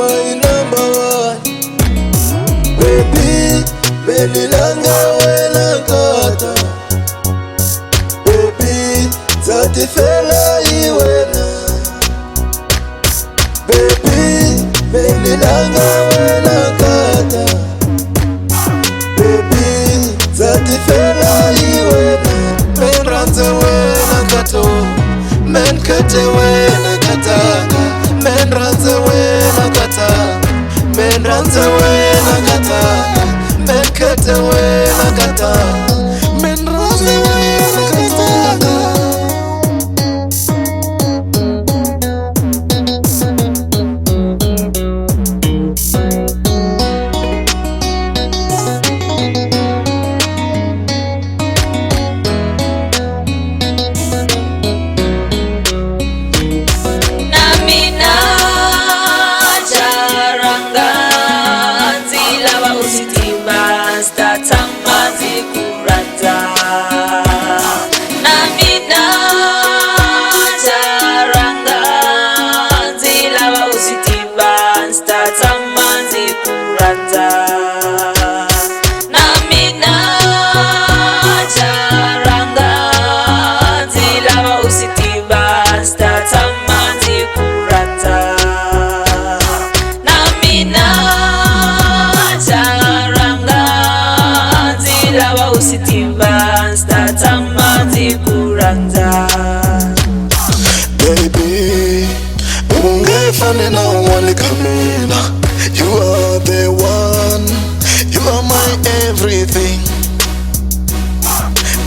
my number one. Baby, benilanga wena kata. Baby, zati fela iwena. Baby, benilanga wena kata. Baby, zati fela iwena. Men ranze wena kato, men kate wena katanga. Men ranze wena kata, men ranze wena katanga. Men kate wena kata, men ranze wena katanga. Baby, ungefane na wale kamina. You are the one, you are my everything.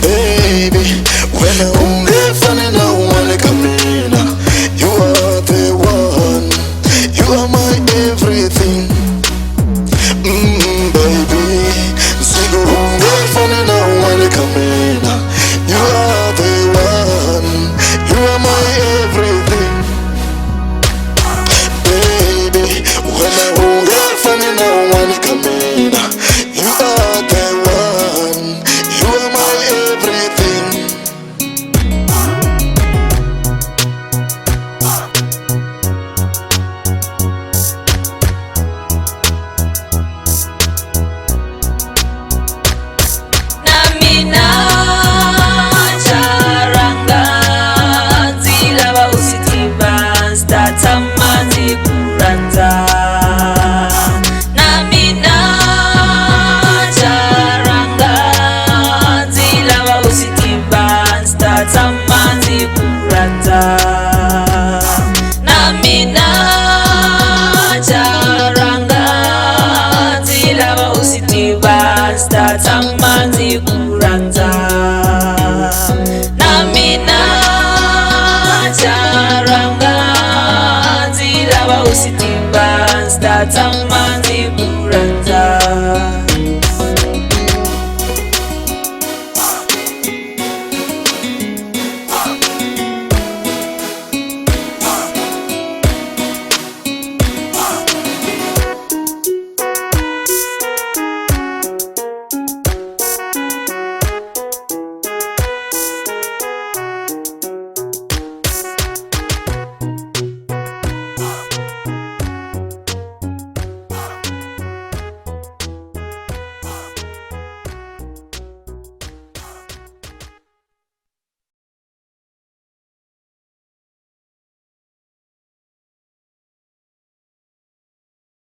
Baby, when ungefane na wale kamina. You are the one, you are my everything. Baby, sigo ungefane na wale kamina. You are the one, you are my everything. Baby, when I ungefane na wale kamina. You are the one, you are my everything. Tamanzi kuranta namina charanga zilaba usitimba sta